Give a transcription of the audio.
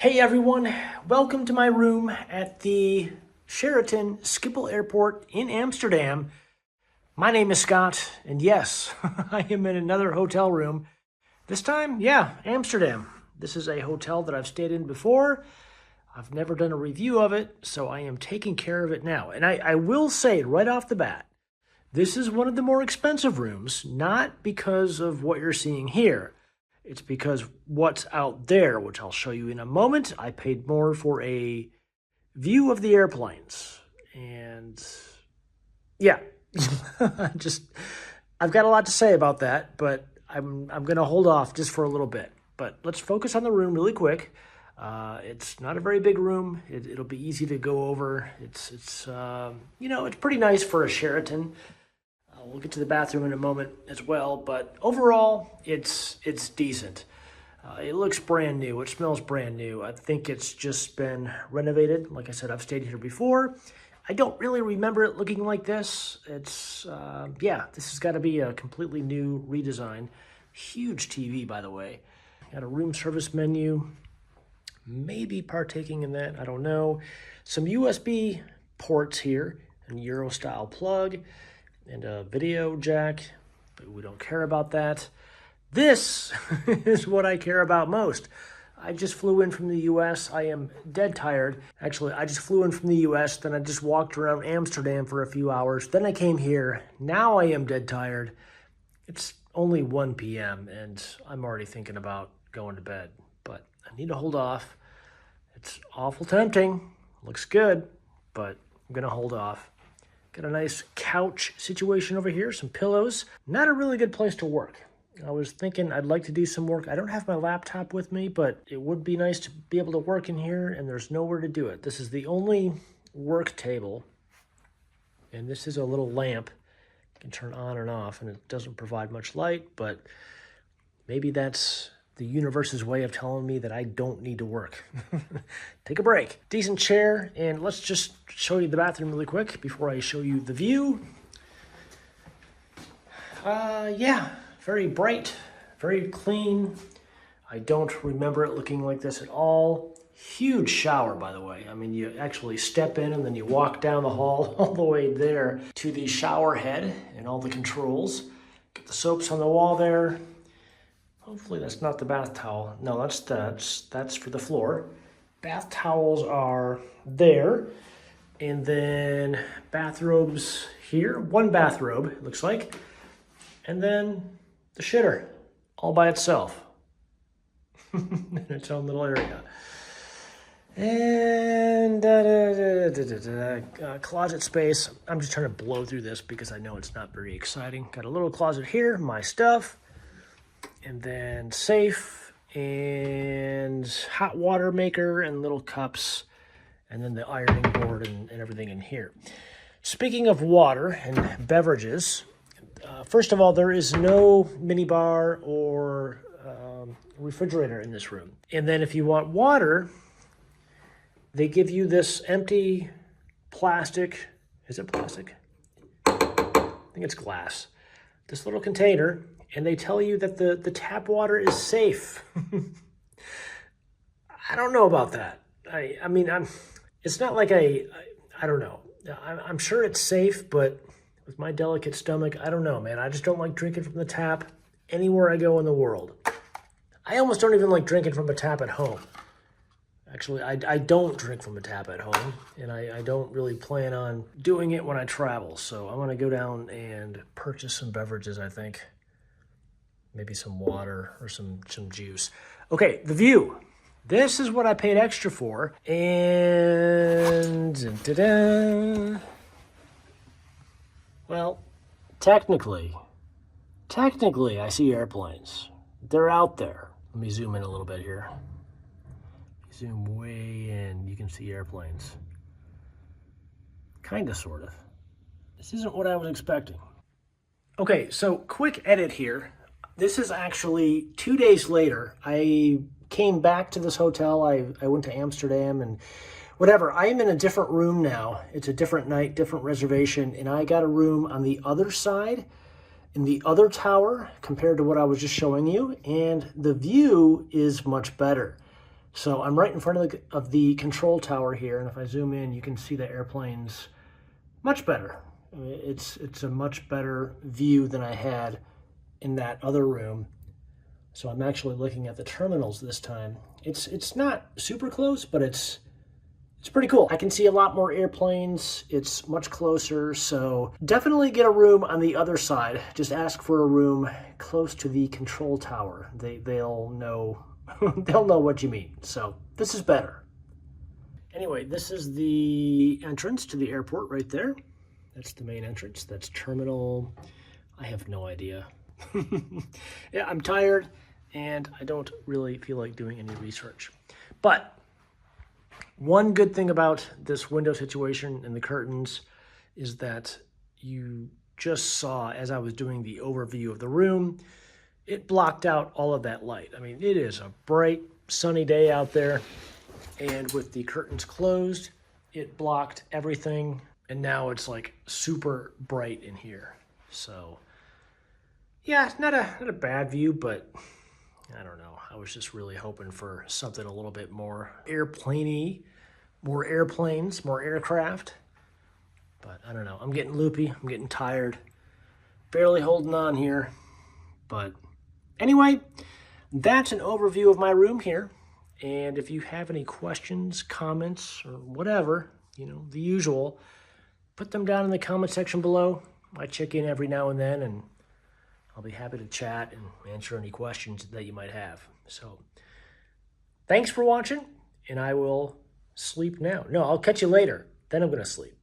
Hey everyone, welcome to my room at the Sheraton Schiphol Airport in Amsterdam. My name is Scott, and yes, I am in another hotel room. This time, Amsterdam. This is a hotel that I've stayed in before. I've never done a review of it, so I am taking care of it now. And I will say right off the bat, this is one of the more expensive rooms, not because of what you're seeing here. It's because what's out there, which I'll show you in a moment, I paid more for a view of the airplanes. And yeah, I've got a lot to say about that, but I'm going to hold off just for a little bit. But let's focus on the room really quick. It's not a very big room. It'll be easy to go over. It's pretty nice for a Sheraton. We'll get to the bathroom in a moment as well, but overall, it's decent. It looks brand new. It smells brand new. I think it's just been renovated. Like I said, I've stayed here before. I don't really remember it looking like this. This has got to be a completely new redesign. Huge TV, by the way. Got a room service menu. Maybe partaking in that, I don't know. Some USB ports here, and Euro style plug, and a video jack, but we don't care about that. This is what I care about most. I just flew in from the US. I am dead tired. Actually, I just flew in from the US, then I just walked around Amsterdam for a few hours. Then I came here. Now I am dead tired. It's only 1 p.m. and I'm already thinking about going to bed, but I need to hold off. It's awful tempting. Looks good, but I'm gonna hold off. Got a nice couch situation over here, some pillows. Not a really good place to work. I was thinking I'd like to do some work. I don't have my laptop with me, but it would be nice to be able to work in here, and there's nowhere to do it. This is the only work table, and this is a little lamp. You can turn on and off, and it doesn't provide much light, but maybe that's the universe's way of telling me that I don't need to work. Take a break. Decent chair, and let's just show you the bathroom really quick before I show you the view. Very bright, very clean. I don't remember it looking like this at all. Huge shower, by the way. I mean, you actually step in and then you walk down the hall all the way there to the shower head and all the controls. Get the soaps on the wall there. Hopefully that's not the bath towel. No, that's for the floor. Bath towels are there. And then bathrobes here. One bathrobe, it looks like. And then the shitter all by itself. In its own little area. And closet space. I'm just trying to blow through this because I know it's not very exciting. Got a little closet here, my stuff. And then safe and hot water maker and little cups, and then the ironing board and everything in here. Speaking of water and beverages, first of all, there is no minibar or refrigerator in this room. And then if you want water, they give you this empty plastic, is it plastic? I think it's glass. This little container, and they tell you that the tap water is safe. I don't know about that. It's not like I don't know. I'm sure it's safe, but with my delicate stomach, I don't know, man. I just don't like drinking from the tap anywhere I go in the world. I almost don't even like drinking from a tap at home. Actually, I don't drink from a tap at home, and I don't really plan on doing it when I travel. So I'm gonna go down and purchase some beverages, I think. Maybe some water or some juice. Okay, the view. This is what I paid extra for. And well, technically, I see airplanes. They're out there. Let me zoom in a little bit here. Zoom way in, you can see airplanes. Kinda, sort of. This isn't what I was expecting. Okay, so quick edit here. This is actually 2 days later. I came back to this hotel. I went to Amsterdam and whatever. I am in a different room now. It's a different night, different reservation, and I got a room on the other side in the other tower compared to what I was just showing you, and the view is much better. So I'm right in front of the control tower here, and if I zoom in, you can see the airplanes much better. I mean, it's a much better view than I had in that other room. So I'm actually looking at the terminals this time. It's not super close, but it's pretty cool. I can see a lot more airplanes. It's much closer, so definitely get a room on the other side. Just ask for a room close to the control tower. They'll know they'll know what you mean. So this is better. Anyway, this is the entrance to the airport right there. That's the main entrance. That's terminal. I have no idea. Yeah, I'm tired and I don't really feel like doing any research. But one good thing about this window situation and the curtains is that you just saw, as I was doing the overview of the room, it blocked out all of that light. I mean, it is a bright, sunny day out there, and with the curtains closed, it blocked everything, and now it's like super bright in here. So yeah, not a bad view, but I don't know. I was just really hoping for something a little bit more airplane-y, more airplanes, more aircraft. But I don't know. I'm getting loopy. I'm getting tired. Barely holding on here. But anyway, that's an overview of my room here. And if you have any questions, comments, or whatever, you know, the usual, put them down in the comment section below. I check in every now and then, and I'll be happy to chat and answer any questions that you might have. So thanks for watching, and I will sleep now. No, I'll catch you later. Then I'm going to sleep.